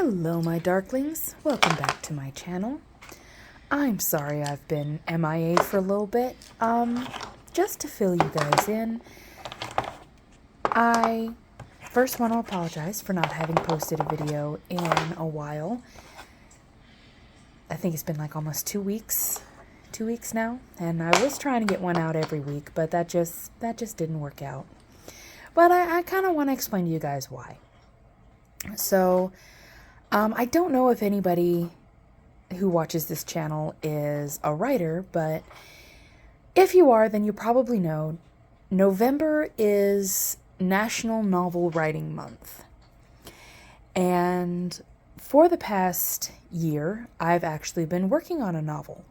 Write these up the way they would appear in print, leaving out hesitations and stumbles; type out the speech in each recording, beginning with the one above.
Hello my darklings, welcome back to my channel. I'm sorry I've been MIA for a little bit. Just to fill you guys in, I first want to apologize for not having posted a video in a while. I think it's been like almost 2 weeks now, and I was trying to get one out every week, but that just didn't work out. But I kind of want to explain to you guys why. So, I don't know if anybody who watches this channel is a writer, but if you are, then you probably know November is National Novel Writing Month. And for the past year, I've actually been working on a novel.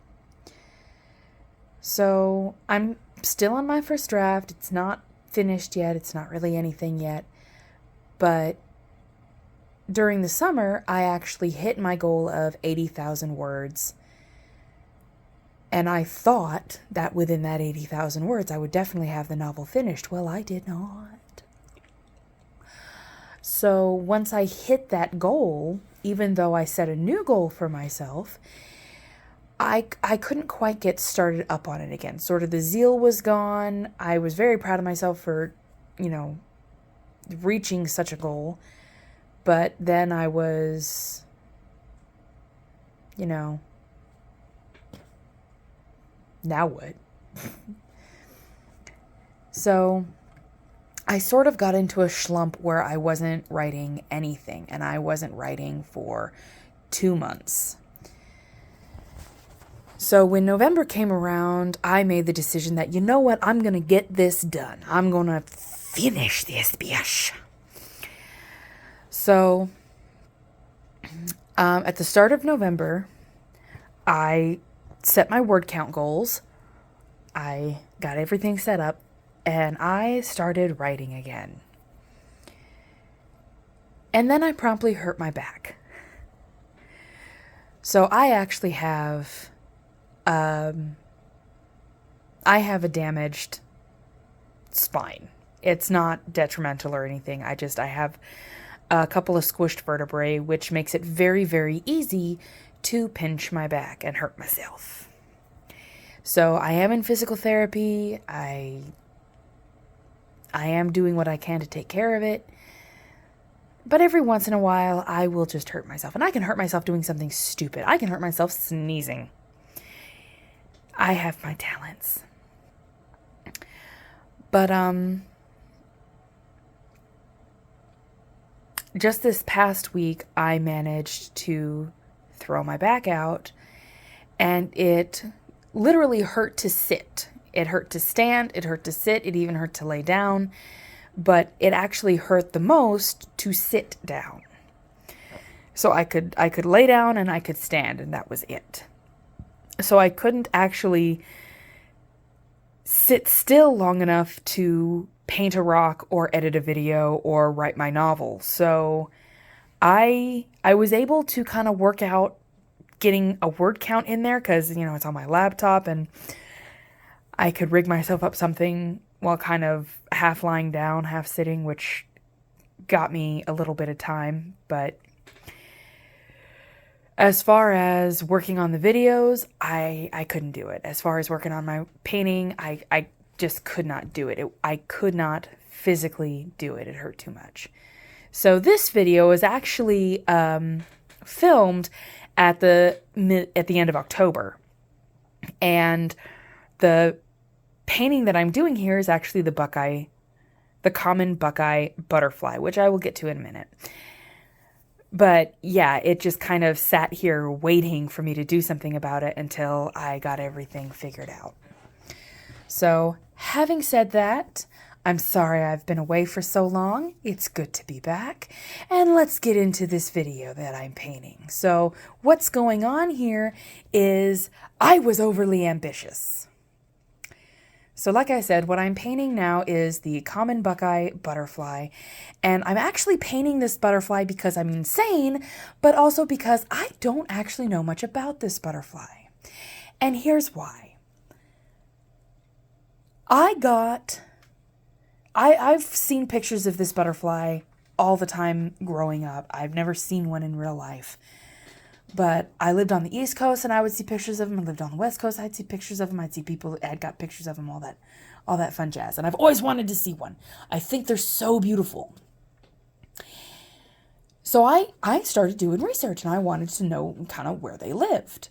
So I'm still on my first draft. It's not finished yet. It's not really anything yet. But during the summer, I actually hit my goal of 80,000 words. And I thought that within that 80,000 words, I would definitely have the novel finished. Well, I did not. So once I hit that goal, even though I set a new goal for myself, I couldn't quite get started up on it again. Sort of the zeal was gone. I was very proud of myself for, reaching such a goal. But then I was, now what? So I sort of got into a slump where I wasn't writing anything, and I wasn't writing for 2 months. So when November came around, I made the decision that, you know what, I'm going to get this done. I'm going to finish this bitch. So, at the start of November, I set my word count goals. I got everything set up, and I started writing again. And then I promptly hurt my back. So I actually have, I have a damaged spine. It's not detrimental or anything. I have a couple of squished vertebrae, which makes it very, very easy to pinch my back and hurt myself. So I am in physical therapy. I am doing what I can to take care of it. But every once in a while, I will just hurt myself. And I can hurt myself doing something stupid. I can hurt myself sneezing. I have my talents. But, just this past week, I managed to throw my back out, and it literally hurt to sit. It hurt to stand, it hurt to sit, it even hurt to lay down, but it actually hurt the most to sit down. So I could lay down and I could stand, and that was it. So I couldn't actually sit still long enough to paint a rock or edit a video or write my novel. So I was able to kind of work out getting a word count in there because, it's on my laptop, and I could rig myself up something while kind of half lying down, half sitting, which got me a little bit of time. But as far as working on the videos, I couldn't do it. As far as working on my painting, I just could not do it. I could not physically do it. It hurt too much. So this video is actually filmed at the end of October. And the painting that I'm doing here is actually the Common Buckeye butterfly, which I will get to in a minute. But yeah, it just kind of sat here waiting for me to do something about it until I got everything figured out. So, having said that, I'm sorry I've been away for so long. It's good to be back. And let's get into this video that I'm painting. So, what's going on here is I was overly ambitious. So like I said, what I'm painting now is the Common Buckeye butterfly. And I'm actually painting this butterfly because I'm insane, but also because I don't actually know much about this butterfly. And here's why. I've seen pictures of this butterfly all the time growing up. I've never seen one in real life. But I lived on the East Coast and I would see pictures of them. I lived on the West Coast. I'd see pictures of them. I'd see people that had got pictures of them, all that fun jazz. And I've always wanted to see one. I think they're so beautiful. So I started doing research and I wanted to know kind of where they lived.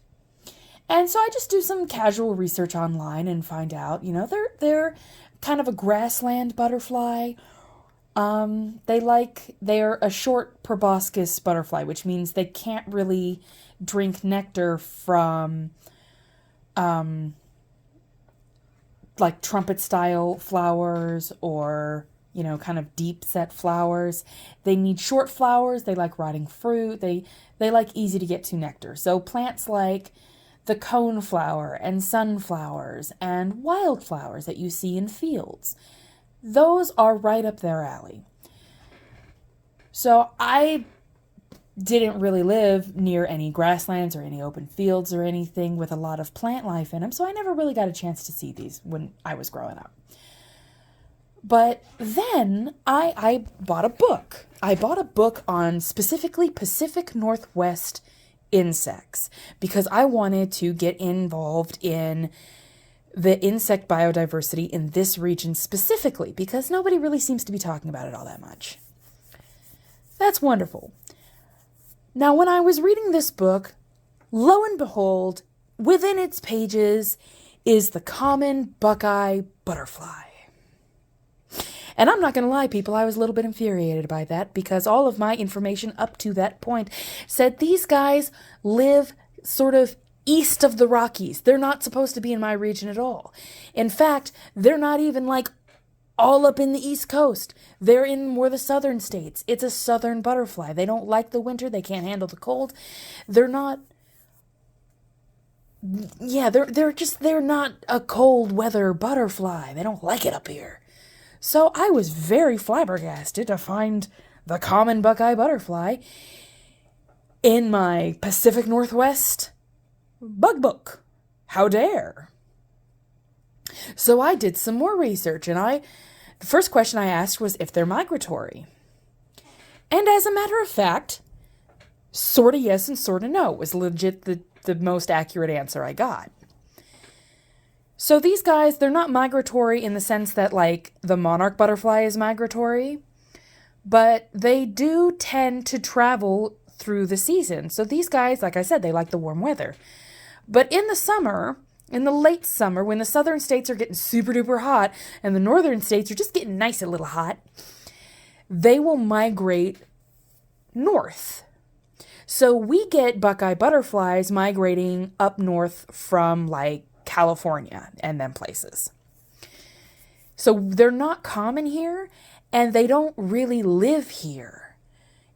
And so I just do some casual research online and find out, they're kind of a grassland butterfly. They're a short proboscis butterfly, which means they can't really drink nectar from, like trumpet style flowers or, kind of deep set flowers. They need short flowers. They like rotting fruit. They like easy to get to nectar. So plants like the coneflower and sunflowers and wildflowers that you see in fields, those are right up their alley. So I didn't really live near any grasslands or any open fields or anything with a lot of plant life in them, so I never really got a chance to see these when I was growing up. But then I bought a book. I bought a book on specifically Pacific Northwest insects because I wanted to get involved in the insect biodiversity in this region specifically because nobody really seems to be talking about it all that much. That's wonderful. Now, when I was reading this book, lo and behold, within its pages is the common Buckeye butterfly. And I'm not going to lie, people, I was a little bit infuriated by that because all of my information up to that point said these guys live sort of east of the Rockies. They're not supposed to be in my region at all. In fact, they're not even like all up in the East Coast. They're in more the southern states. It's a southern butterfly. They don't like the winter. They can't handle the cold. They're not a cold weather butterfly. They don't like it up here. So I was very flabbergasted to find the common Buckeye butterfly in my Pacific Northwest bug book. How dare? So I did some more research and the first question I asked was if they're migratory. And as a matter of fact, sort of yes and sort of no was legit the most accurate answer I got. So these guys, they're not migratory in the sense that like the monarch butterfly is migratory, but they do tend to travel through the season. So these guys, like I said, they like the warm weather. But in the summer, in the late summer, when the southern states are getting super duper hot and the northern states are just getting nice and little hot, they will migrate north. So we get Buckeye butterflies migrating up north from like California and them places. So they're not common here and they don't really live here.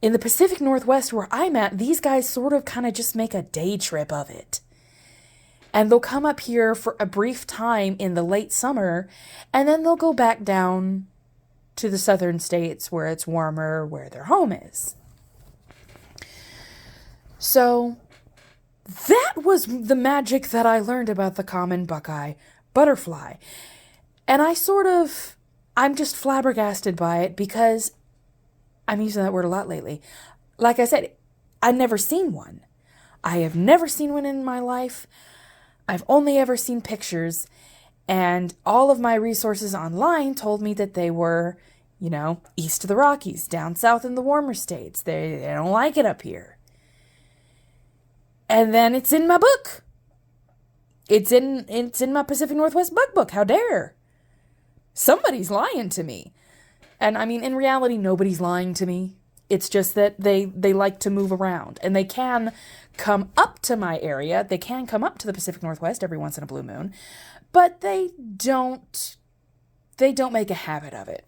In the Pacific Northwest where I'm at, these guys sort of kind of just make a day trip of it. And they'll come up here for a brief time in the late summer and then they'll go back down to the southern states where it's warmer, where their home is. So that was the magic that I learned about the common Buckeye butterfly. And I'm just flabbergasted by it because I'm using that word a lot lately. Like I said, I've never seen one. I have never seen one in my life. I've only ever seen pictures. And all of my resources online told me that they were, east of the Rockies, down south in the warmer states. They don't like it up here. And then it's in my book. It's in my Pacific Northwest bug book. How dare? Somebody's lying to me. And I mean, in reality, nobody's lying to me. It's just that they like to move around. And they can come up to my area. They can come up to the Pacific Northwest every once in a blue moon. But they don't make a habit of it.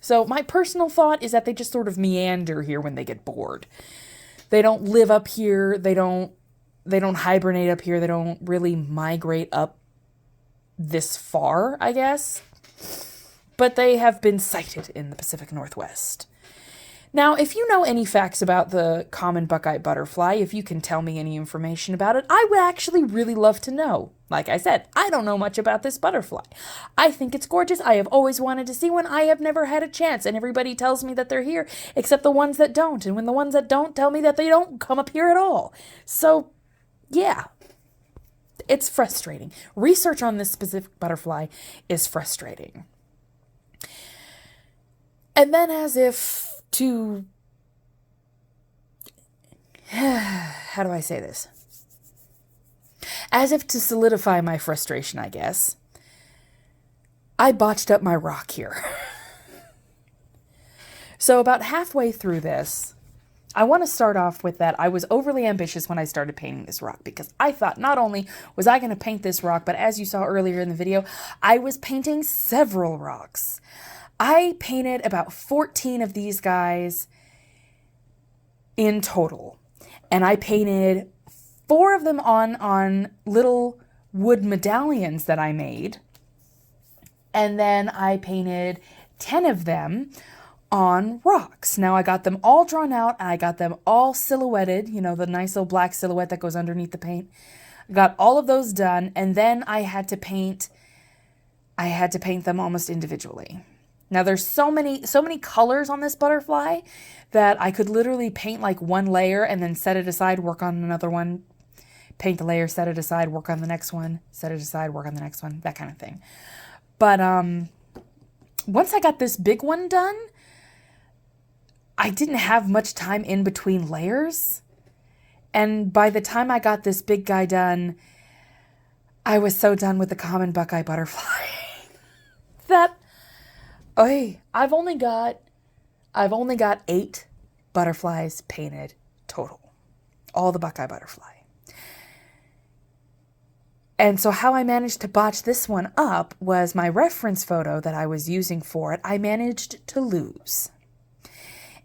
So my personal thought is that they just sort of meander here when they get bored. They don't live up here. They don't hibernate up here. They don't really migrate up this far, I guess. But they have been sighted in the Pacific Northwest. Now, if you know any facts about the common Buckeye butterfly, if you can tell me any information about it, I would actually really love to know. Like I said, I don't know much about this butterfly. I think it's gorgeous. I have always wanted to see one. I have never had a chance, and everybody tells me that they're here, except the ones that don't. And when the ones that don't tell me that they don't come up here at all. So, yeah, it's frustrating. Research on this specific butterfly is frustrating. And then as if to, how do I say this? As if to solidify my frustration, I guess, I botched up my rock here. So about halfway through this, I want to start off with that I was overly ambitious when I started painting this rock, because I thought not only was I going to paint this rock, but as you saw earlier in the video, I was painting several rocks. I painted about 14 of these guys in total. And I painted 4 of them on little wood medallions that I made. And then I painted 10 of them on rocks. Now I got them all drawn out and I got them all silhouetted, you know, the nice little black silhouette that goes underneath the paint. I got all of those done, and then I had to paint them almost individually. Now there's so many colors on this butterfly that I could literally paint like one layer and then set it aside, work on another one, paint the layer, set it aside, work on the next one, set it aside, work on the next one, that kind of thing. But once I got this big one done, I didn't have much time in between layers. And by the time I got this big guy done, I was so done with the common Buckeye butterfly that I've only got 8 butterflies painted total. All the Buckeye butterfly. And so how I managed to botch this one up was my reference photo that I was using for it, I managed to lose.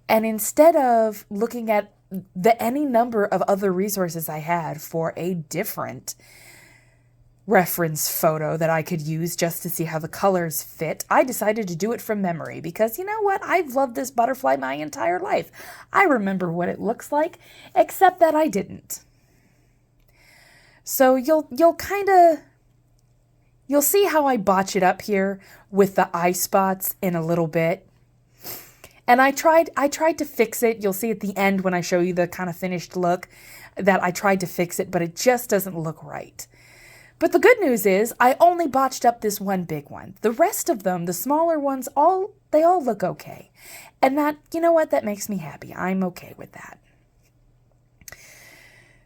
And instead of looking at any number of other resources I had for a different reference photo that I could use just to see how the colors fit, I decided to do it from memory, because you know what? I've loved this butterfly my entire life. I remember what it looks like, except that I didn't. So you'll see how I botch it up here with the eye spots in a little bit. And I tried to fix it. You'll see at the end when I show you the kind of finished look that I tried to fix it, but it just doesn't look right. But the good news is I only botched up this one big one. The rest of them, the smaller ones, they all look okay. And that, you know what, that makes me happy. I'm okay with that.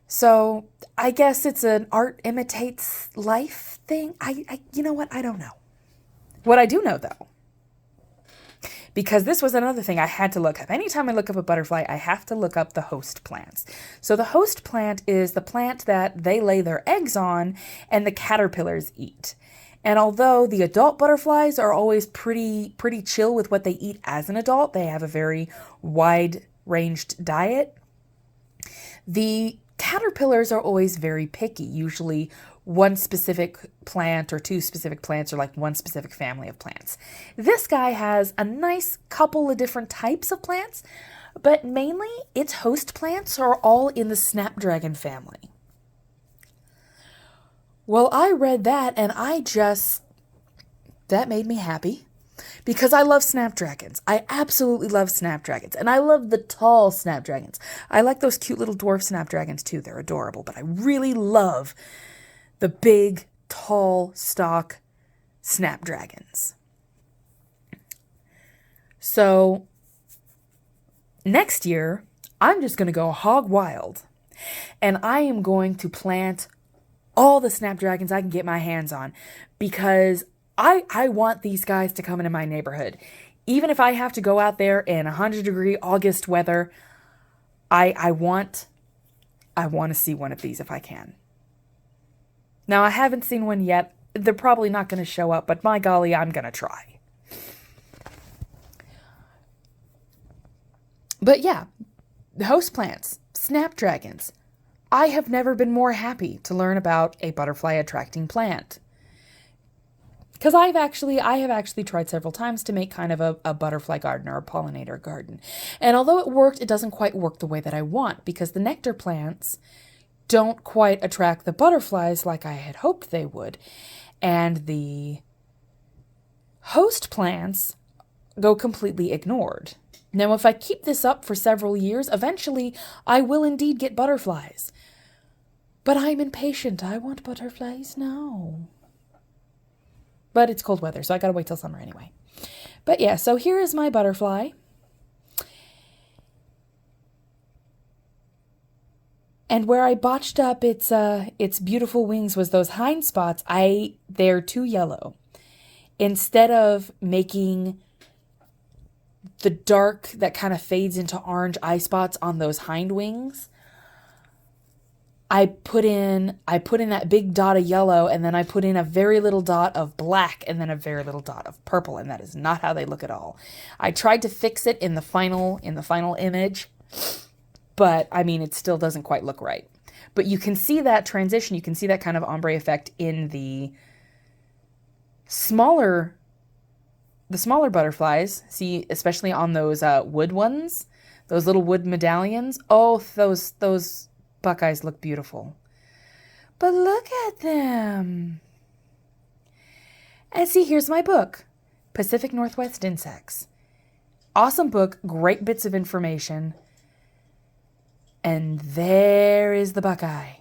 So I guess it's an art imitates life thing. You know what, I don't know. What I do know though, because this was another thing I had to look up. Anytime I look up a butterfly, I have to look up the host plants. So the host plant is the plant that they lay their eggs on and the caterpillars eat. And although the adult butterflies are always pretty chill with what they eat as an adult, they have a very wide-ranged diet, the caterpillars are always very picky, usually one specific plant or 2 specific plants, or like one specific family of plants. This guy has a nice couple of different types of plants, but mainly its host plants are all in the snapdragon family. Well, I read that and that made me happy, because I love snapdragons. I absolutely love snapdragons, and I love the tall snapdragons. I like those cute little dwarf snapdragons too. They're adorable, but I really love the big, tall, stalk snapdragons. So next year, I'm just going to go hog wild, and I am going to plant all the snapdragons I can get my hands on, because I want these guys to come into my neighborhood. Even if I have to go out there in 100-degree August weather, I want to see one of these if I can. Now, I haven't seen one yet. They're probably not going to show up, but my golly, I'm going to try. But yeah, the host plants, snapdragons. I have never been more happy to learn about a butterfly attracting plant. Because I have actually tried several times to make kind of a butterfly garden or a pollinator garden. And although it worked, it doesn't quite work the way that I want, because the nectar plants don't quite attract the butterflies like I had hoped they would. And the host plants go completely ignored. Now, if I keep this up for several years, eventually I will indeed get butterflies. But I'm impatient. I want butterflies now. But it's cold weather, so I gotta wait till summer anyway. But yeah, so here is my butterfly. And where I botched up its beautiful wings was those hind spots. They're too yellow. Instead of making the dark that kind of fades into orange eye spots on those hind wings, I put in that big dot of yellow, and then I put in a very little dot of black, and then a very little dot of purple, and that is not how they look at all. I tried to fix it in the final image, but I mean, it still doesn't quite look right. But you can see that transition, you can see that kind of ombre effect in the smaller butterflies. See, especially on those wood ones, those little wood medallions. Oh, those Buckeyes look beautiful. But look at them. And see, here's my book, Pacific Northwest Insects. Awesome book, great bits of information. And there is the Buckeye.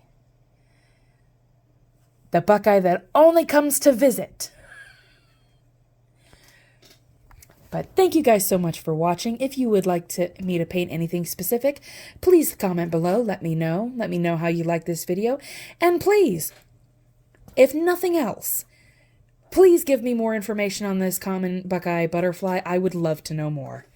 The Buckeye that only comes to visit. But thank you guys so much for watching. If you would like me to paint anything specific, please comment below. Let me know. Let me know how you like this video. And please, if nothing else, please give me more information on this common Buckeye butterfly. I would love to know more.